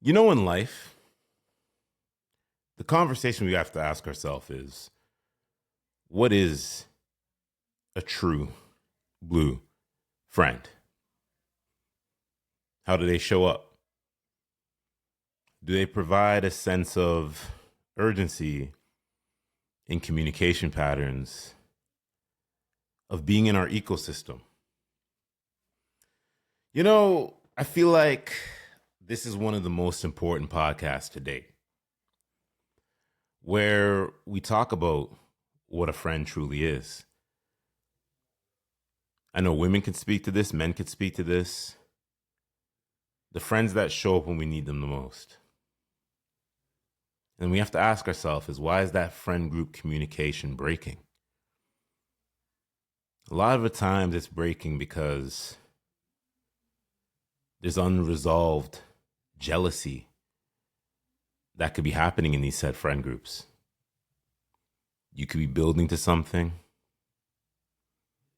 In life, the conversation we have to ask ourselves is what is a true blue friend? How do they show up? Do they provide a sense of urgency in communication patterns, of being in our ecosystem? I feel like this is one of the most important podcasts to date where we talk about what a friend truly is. I know women can speak to this, men can speak to this. The friends that show up when we need them the most. And we have to ask ourselves is why is that friend group communication breaking? A lot of the times it's breaking because there's unresolved jealousy that could be happening in these said friend groups. You could be building to something.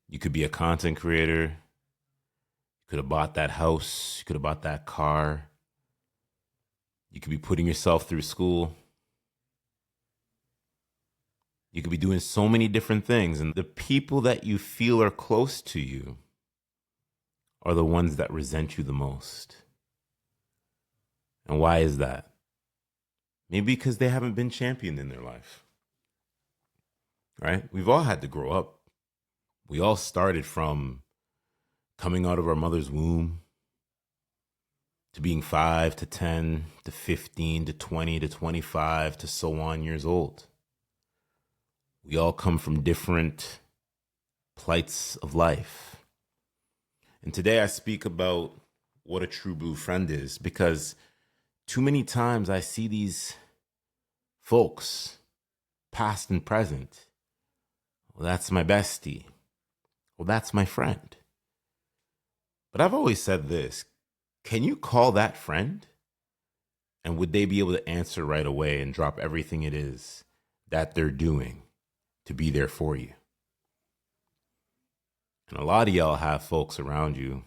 You could be a content creator. You could have bought that house. You could have bought that car. You could be putting yourself through school. You could be doing so many different things. And the people that you feel are close to you are the ones that resent you the most. And why is that? Maybe because they haven't been championed in their life. Right? We've all had to grow up. We all started from coming out of our mother's womb to being 5 to 10 to 15 to 20 to 25 to so on years old. We all come from different plights of life. And today I speak about what a true blue friend is because too many times I see these folks, past and present. Well, that's my bestie. Well, that's my friend. But I've always said this. Can you call that friend? And would they be able to answer right away and drop everything it is that they're doing to be there for you? And a lot of y'all have folks around you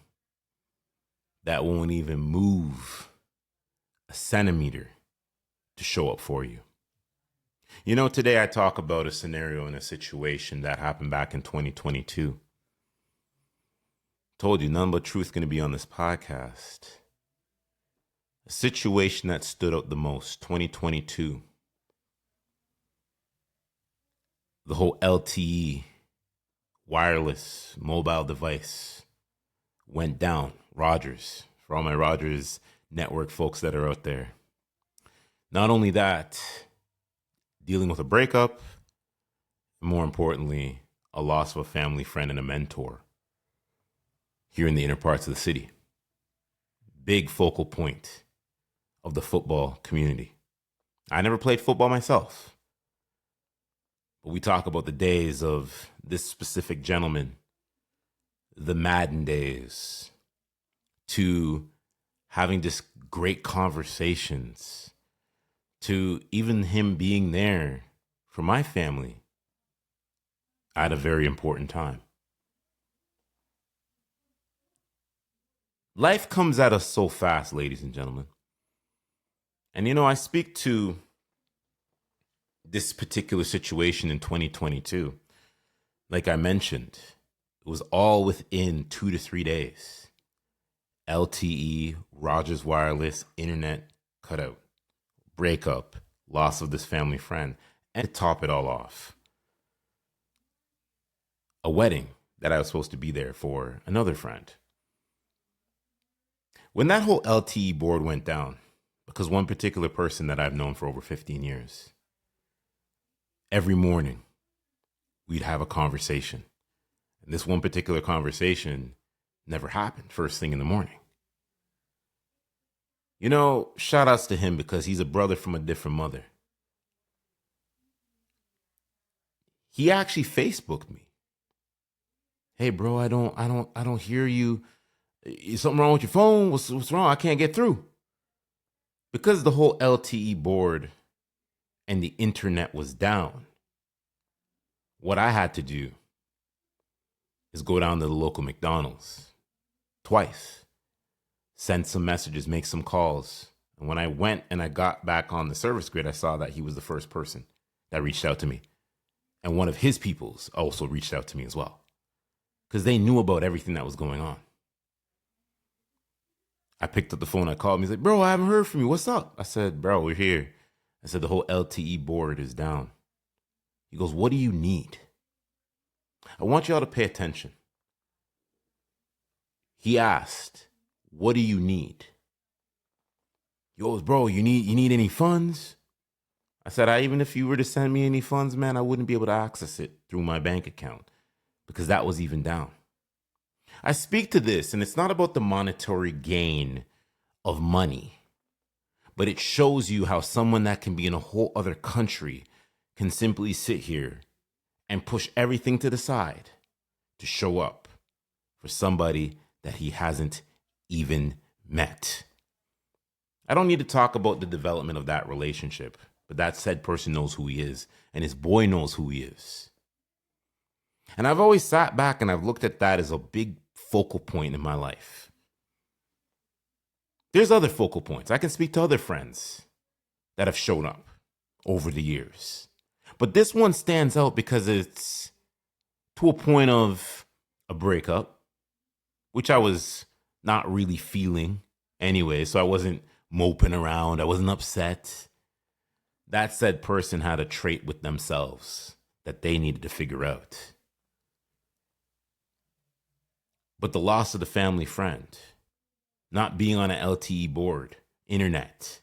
that won't even move a centimeter to show up for you. Today I talk about a scenario and a situation that happened back in 2022. Told you, none but truth going to be on this podcast. A situation that stood out the most, 2022. The whole LTE, wireless mobile device, went down. Rogers, for all my Rogers network folks that are out there. Not only that, dealing with a breakup, more importantly, a loss of a family friend and a mentor here in the inner parts of the city. Big focal point of the football community. I never played football myself, but we talk about the days of this specific gentleman, the Madden days, to having just great conversations, to even him being there for my family at a very important time. Life comes at us so fast, ladies and gentlemen. And I speak to this particular situation in 2022. Like I mentioned, it was all within 2 to 3 days. LTE, Rogers Wireless, internet cut out, breakup, loss of this family friend, and to top it all off, a wedding that I was supposed to be there for another friend. When that whole LTE board went down, because one particular person that I've known for over 15 years, every morning we'd have a conversation. And this one particular conversation never happened first thing in the morning. Shout outs to him because he's a brother from a different mother. He actually Facebooked me. Hey bro, I don't hear you. Is something wrong with your phone? What's wrong? I can't get through. Because the whole LTE board and the internet was down, what I had to do is go down to the local McDonald's twice, send some messages, make some calls. And when I went and I got back on the service grid, I saw that he was the first person that reached out to me. And one of his peoples also reached out to me as well, because they knew about everything that was going on. I picked up the phone, I called him. He's like, bro, I haven't heard from you. What's up? I said, bro, we're here. I said, the whole LTE board is down. He goes, what do you need? I want y'all to pay attention. He asked, what do you need? He goes, bro, you need any funds? I said, even if you were to send me any funds, man, I wouldn't be able to access it through my bank account because that was even down. I speak to this, and it's not about the monetary gain of money, but it shows you how someone that can be in a whole other country can simply sit here and push everything to the side to show up for somebody that he hasn't even met. I don't need to talk about the development of that relationship, but that said person knows who he is, and his boy knows who he is. And I've always sat back and I've looked at that as a big focal point in my life. There's other focal points. I can speak to other friends that have shown up over the years. But this one stands out because it's to a point of a breakup, which I was not really feeling anyway. So I wasn't moping around. I wasn't upset. That said person had a trait with themselves that they needed to figure out. But the loss of the family friend, not being on an LTE board, internet,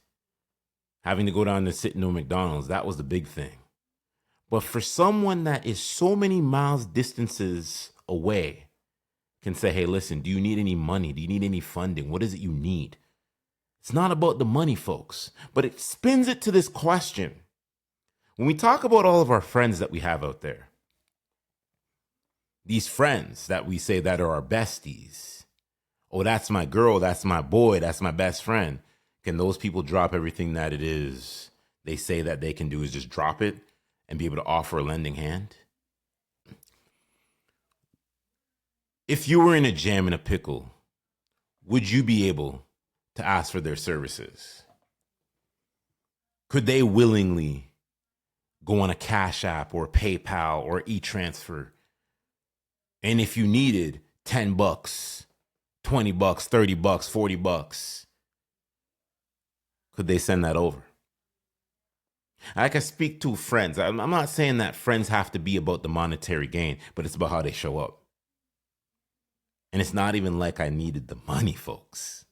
having to go down to sit in a McDonald's, that was the big thing. But for someone that is so many miles distances away, can say, hey, listen, do you need any money? Do you need any funding? What is it you need? It's not about the money, folks, but it spins it to this question. When we talk about all of our friends that we have out there, these friends that we say that are our besties, oh, that's my girl, that's my boy, that's my best friend. Can those people drop everything that it is they say that they can do is just drop it and be able to offer a lending hand? If you were in a jam and a pickle, would you be able to ask for their services? Could they willingly go on a Cash App or PayPal or e-transfer? And if you needed $10, $20, $30, $40, could they send that over? I can speak to friends. I'm not saying that friends have to be about the monetary gain, but it's about how they show up. And it's not even like I needed the money, folks.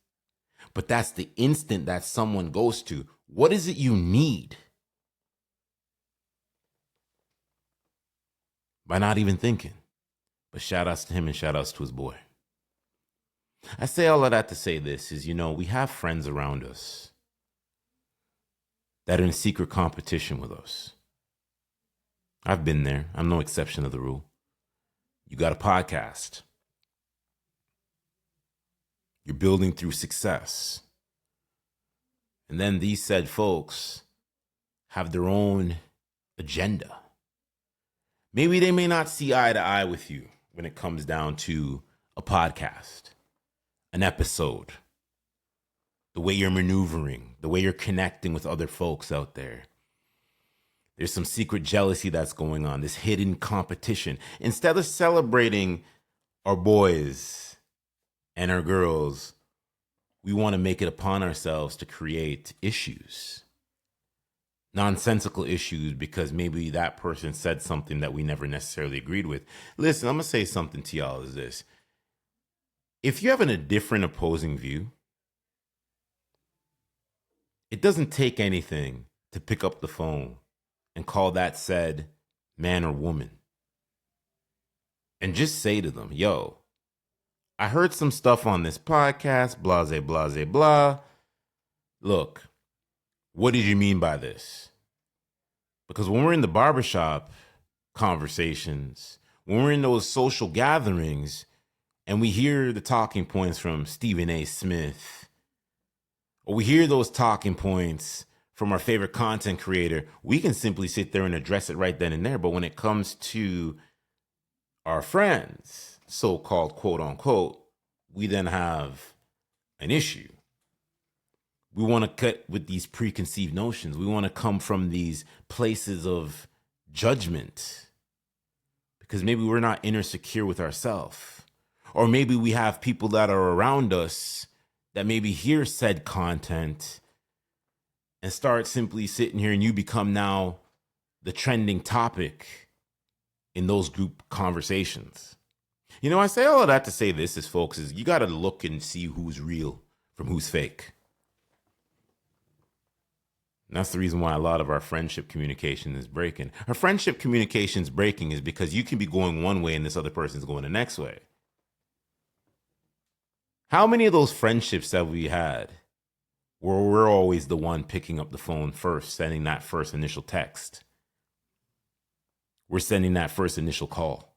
But that's the instant that someone goes to. What is it you need? By not even thinking. But shout outs to him and shout outs to his boy. I say all of that to say this is, we have friends around us that are in secret competition with us. I've been there. I'm no exception to the rule. You got a podcast. You're building through success. And then these said folks have their own agenda. Maybe they may not see eye to eye with you when it comes down to a podcast, an episode, the way you're maneuvering, the way you're connecting with other folks out there. There's some secret jealousy that's going on, this hidden competition. Instead of celebrating our boys and our girls, we want to make it upon ourselves to create issues. Nonsensical issues because maybe that person said something that we never necessarily agreed with. Listen, I'm going to say something to y'all is this. If you have a different opposing view, it doesn't take anything to pick up the phone and call that said man or woman. And just say to them, yo, I heard some stuff on this podcast, blase, blase, blah. Look, what did you mean by this? Because when we're in the barbershop conversations, when we're in those social gatherings, and we hear the talking points from Stephen A. Smith, or we hear those talking points from our favorite content creator, we can simply sit there and address it right then and there. But when it comes to our friends, so-called quote unquote, we then have an issue. We want to cut with these preconceived notions. We want to come from these places of judgment because maybe we're not inner secure with ourselves. Or maybe we have people that are around us that maybe hear said content and start simply sitting here, and you become now the trending topic in those group conversations. I say all of that to say this is, folks, is you got to look and see who's real from who's fake. And that's the reason why a lot of our friendship communication is breaking. Our friendship communication is breaking is because you can be going one way and this other person's going the next way. How many of those friendships have we had where we're always the one picking up the phone first, sending that first initial text? We're sending that first initial call.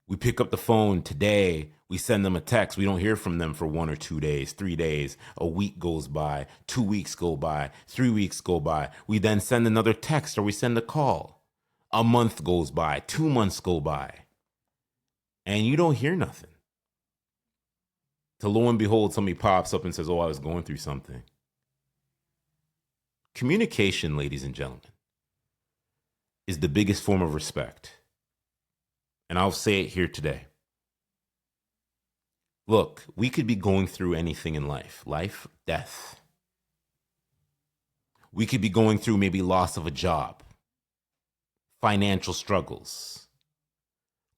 We pick up the phone today, we send them a text, we don't hear from them for 1 or 2 days, 3 days, a week goes by, 2 weeks go by, 3 weeks go by. We then send another text or we send a call. A month goes by, 2 months go by, and you don't hear nothing. To lo and behold, somebody pops up and says, oh, I was going through something. Communication, ladies and gentlemen, is the biggest form of respect. And I'll say it here today. Look, we could be going through anything in life, death. We could be going through maybe loss of a job, financial struggles,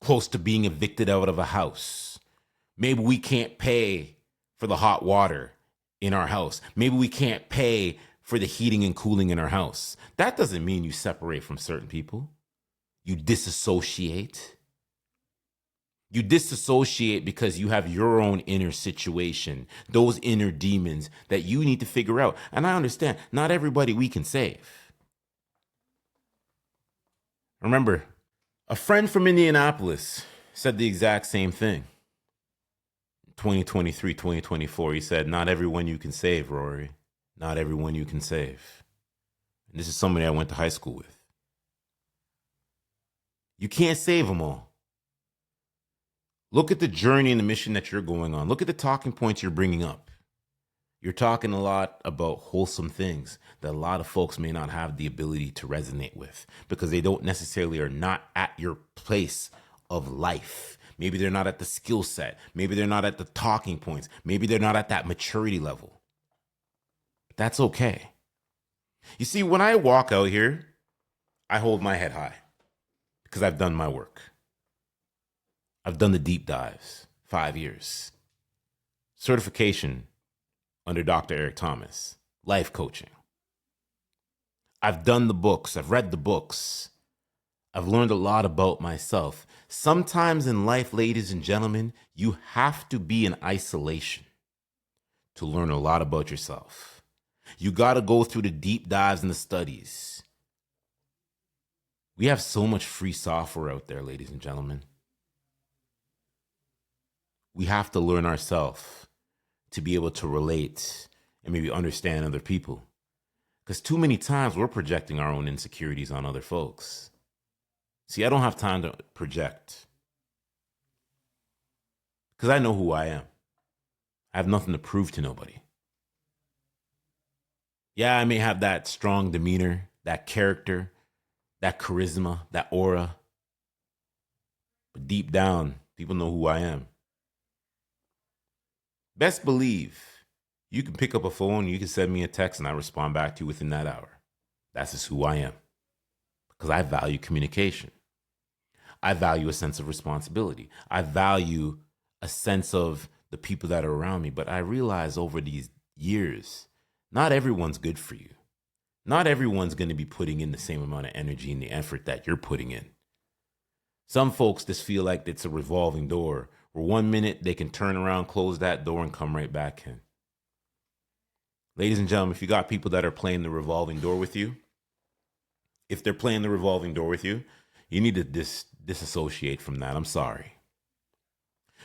close to being evicted out of a house. Maybe we can't pay for the hot water in our house. Maybe we can't pay for the heating and cooling in our house. That doesn't mean you separate from certain people. You disassociate. You disassociate because you have your own inner situation, those inner demons that you need to figure out. And I understand, not everybody we can save. Remember, a friend from Indianapolis said the exact same thing. 2023, 2024, he said, not everyone you can save, Rory. Not everyone you can save. And this is somebody I went to high school with. You can't save them all. Look at the journey and the mission that you're going on. Look at the talking points you're bringing up. You're talking a lot about wholesome things that a lot of folks may not have the ability to resonate with because they don't necessarily are not at your place of life. Maybe they're not at the skill set. Maybe they're not at the talking points. Maybe they're not at that maturity level. But that's okay. You see, when I walk out here, I hold my head high because I've done my work. I've done the deep dives, 5 years. Certification under Dr. Eric Thomas, life coaching. I've done the books. I've read the books. I've learned a lot about myself. Sometimes in life, ladies and gentlemen, you have to be in isolation to learn a lot about yourself. You got to go through the deep dives and the studies. We have so much free software out there, ladies and gentlemen. We have to learn ourselves to be able to relate and maybe understand other people. Because too many times we're projecting our own insecurities on other folks. See, I don't have time to project because I know who I am. I have nothing to prove to nobody. Yeah, I may have that strong demeanor, that character, that charisma, that aura. But deep down, people know who I am. Best believe you can pick up a phone, you can send me a text, and I respond back to you within that hour. That's just who I am. Because I value communication. I value a sense of responsibility. I value a sense of the people that are around me. But I realize over these years, not everyone's good for you. Not everyone's going to be putting in the same amount of energy and the effort that you're putting in. Some folks just feel like it's a revolving door where 1 minute they can turn around, close that door, and come right back in. Ladies and gentlemen, if you got people that are playing the revolving door with you, if they're playing the revolving door with you, you need to disassociate from that. I'm sorry.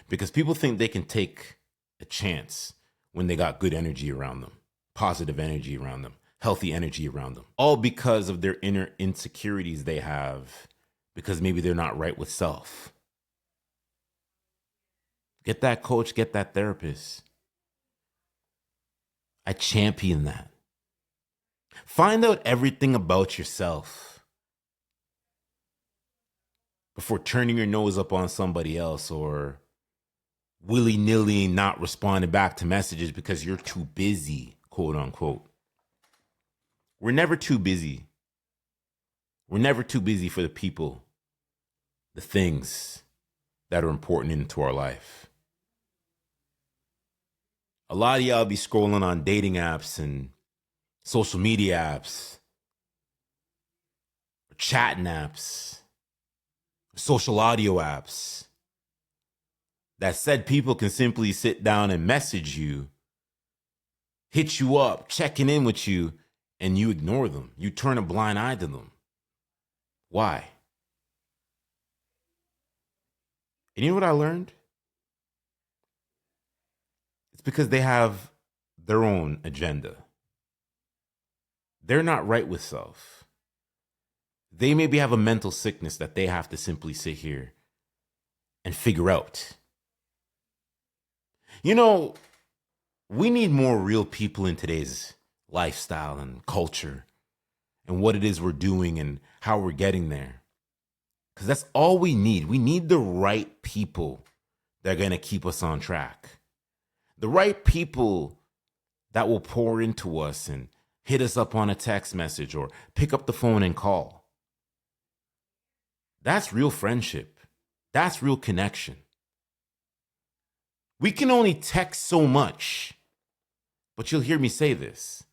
Because people think they can take a chance when they got good energy around them, positive energy around them, healthy energy around them, all because of their inner insecurities they have, because maybe they're not right with self. Get that coach, get that therapist. I champion that. Find out everything about yourself before turning your nose up on somebody else or willy-nilly not responding back to messages because you're too busy, quote unquote. We're never too busy. We're never too busy for the people, the things that are important into our life. A lot of y'all be scrolling on dating apps and social media apps, or chatting apps, social audio apps that said people can simply sit down and message you, hit you up, checking in with you, and you ignore them. You turn a blind eye to them. Why? And you know what I learned? It's because they have their own agenda. They're not right with self. They maybe have a mental sickness that they have to simply sit here and figure out. You know, we need more real people in today's lifestyle and culture and what it is we're doing and how we're getting there. Because that's all we need. We need the right people that are going to keep us on track. The right people that will pour into us and hit us up on a text message or pick up the phone and call. That's real friendship. That's real connection. We can only text so much, but you'll hear me say this.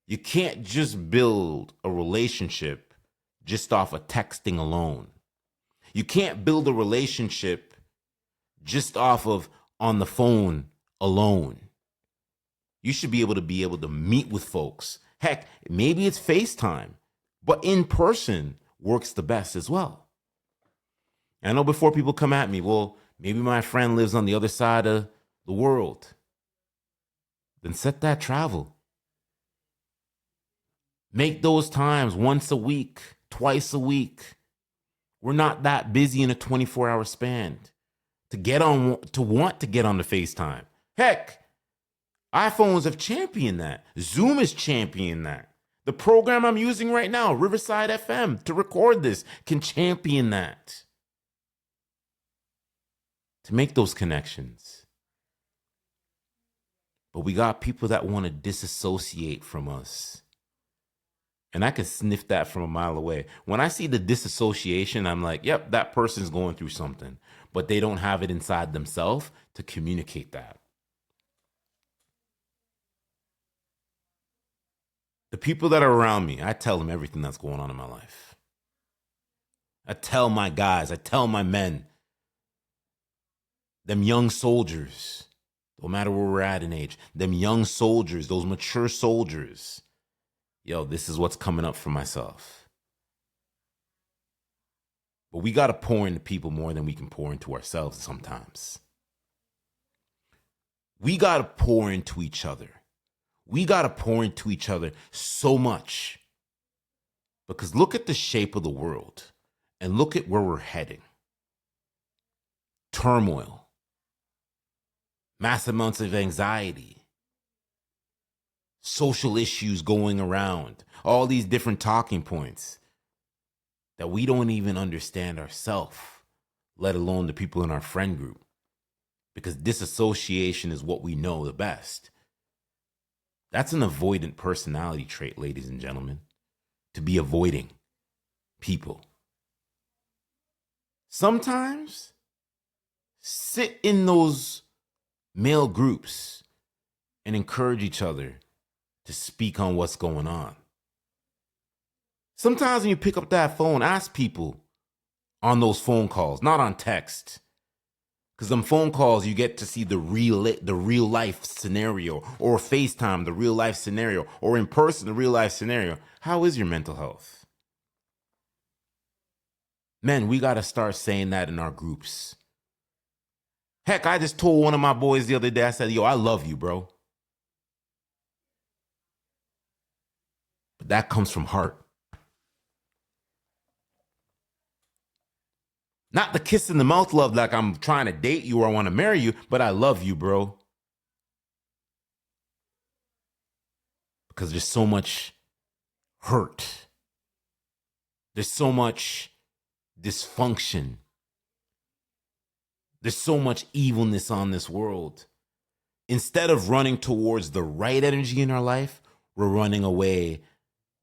You can't just build a relationship just off of texting alone. You can't build a relationship just off of on the phone alone. You should be able to meet with folks. Heck, maybe it's FaceTime, but in person works the best as well. I know before people come at me, well, maybe my friend lives on the other side of the world. Then set that travel. Make those times once a week, twice a week. We're not that busy in a 24-hour span to want to get on the FaceTime. Heck, iPhones have championed that. Zoom is championing that. The program I'm using right now, Riverside FM, to record this, can champion that. To make those connections. But we got people that want to disassociate from us. And I can sniff that from a mile away. When I see the disassociation, I'm like, yep, that person's going through something. But they don't have it inside themselves to communicate that. The people that are around me, I tell them everything that's going on in my life. I tell my guys, I tell my men, them young soldiers, no matter where we're at in age, them young soldiers, those mature soldiers, yo, this is what's coming up for myself. But we got to pour into people more than we can pour into ourselves sometimes. We got to pour into each other. We got to pour into each other so much. Because look at the shape of the world and look at where we're heading. Turmoil. Massive amounts of anxiety. Social issues going around. All these different talking points that we don't even understand ourselves, let alone the people in our friend group. Because disassociation is what we know the best. That's an avoidant personality trait, ladies and gentlemen, to be avoiding people. Sometimes sit in those male groups and encourage each other to speak on what's going on. Sometimes when you pick up that phone, ask people on those phone calls, not on text. Because on phone calls, you get to see the real life scenario, or FaceTime, the real life scenario, or in person, the real life scenario. How is your mental health? Men, we got to start saying that in our groups. Heck, I just told one of my boys the other day, I said, yo, I love you, bro. But that comes from heart. Not the kiss in the mouth love like I'm trying to date you or I want to marry you, but I love you, bro. because there's so much hurt. There's so much dysfunction. There's so much evilness on this world. Instead of running towards the right energy in our life, we're running away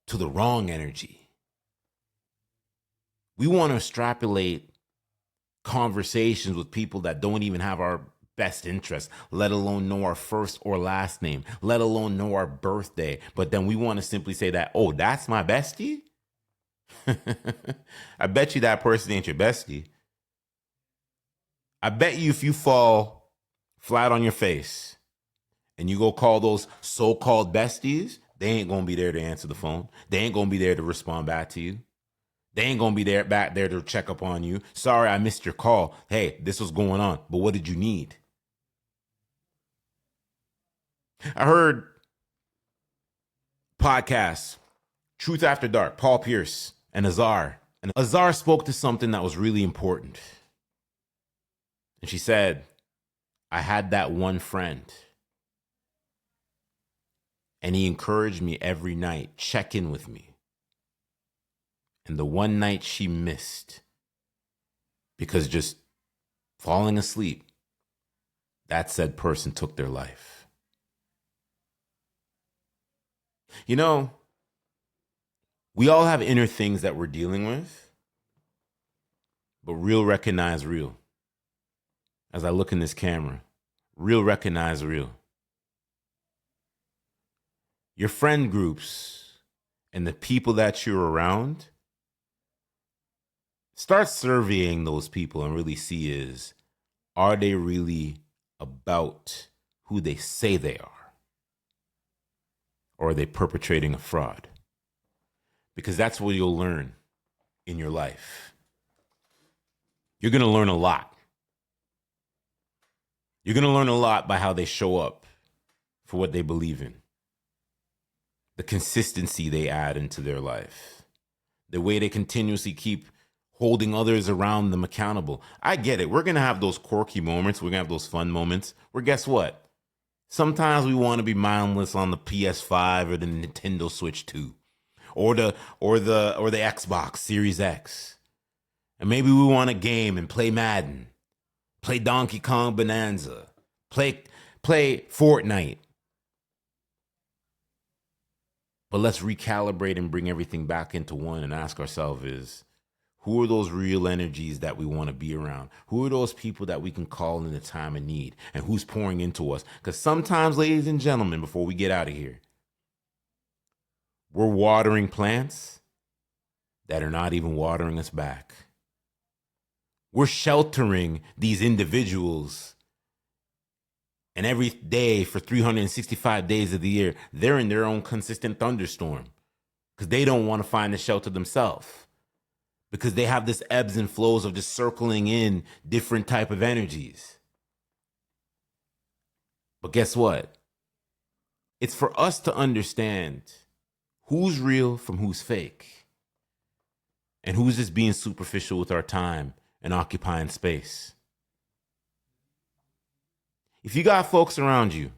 to the wrong energy. We want to extrapolate conversations with people that don't even have our best interest, let alone know our first or last name, let alone know our birthday. But then we want to simply say that, oh, that's my bestie? I bet you that person ain't your bestie. I bet you if you fall flat on your face and you go call those so-called besties, they ain't going to be there to answer the phone. They ain't going to be there to respond back to you. They ain't going to be back there to check up on you. Sorry, I missed your call. Hey, this was going on, but what did you need? I heard podcasts, Truth After Dark, Paul Pierce and Azar. And Azar spoke to something that was really important. And she said, I had that one friend. And he encouraged me every night, check in with me. And the one night she missed, because just falling asleep, that said person took their life. You know, we all have inner things that we're dealing with, but real recognize real. As I look in this camera, real recognize real. Your friend groups and the people that you're around, start surveying those people and really see are they really about who they say they are? Or are they perpetrating a fraud? Because that's what you'll learn in your life. You're going to learn a lot. You're going to learn a lot by how they show up for what they believe in. The consistency they add into their life. The way they continuously keep holding others around them accountable. I get it. We're going to have those quirky moments. We're going to have those fun moments where guess what? Sometimes we want to be mindless on the PS5 or the Nintendo Switch 2 or the Xbox Series X. And maybe we want to game and play Madden, play Donkey Kong Bonanza, play Fortnite. But let's recalibrate and bring everything back into one and ask ourselves who are those real energies that we want to be around? Who are those people that we can call in a time of need? And who's pouring into us? Because sometimes, ladies and gentlemen, before we get out of here, we're watering plants that are not even watering us back. We're sheltering these individuals. And every day for 365 days of the year, they're in their own consistent thunderstorm because they don't want to find a shelter themselves. Because they have this ebbs and flows of just circling in different type of energies. But guess what? It's for us to understand who's real from who's fake. And who's just being superficial with our time and occupying space. If you got folks around you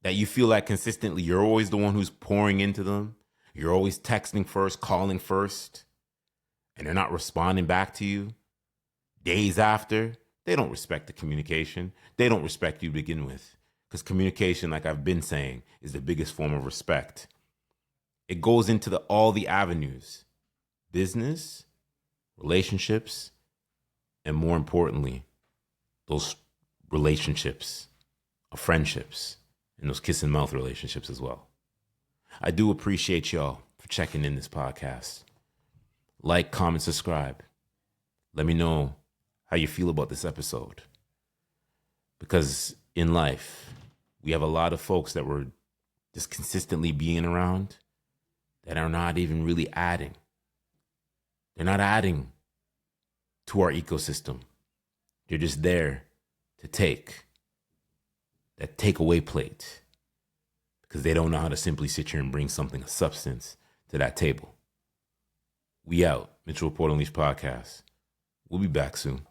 that you feel like consistently you're always the one who's pouring into them, you're always texting first, calling first, and they're not responding back to you days after, they don't respect the communication. They don't respect you to begin with. Because communication, like I've been saying, is the biggest form of respect. It goes into all the avenues: business, relationships, and more importantly, those relationships of friendships and those kiss and mouth relationships as well. I do appreciate y'all for checking in this podcast. Like, comment, subscribe. Let me know how you feel about this episode. Because in life, we have a lot of folks that we're just consistently being around that are not even really adding. They're not adding to our ecosystem. They're just there to take that takeaway plate because they don't know how to simply sit here and bring something of substance to that table. We out. Mitchell Report Unleashed podcast. We'll be back soon.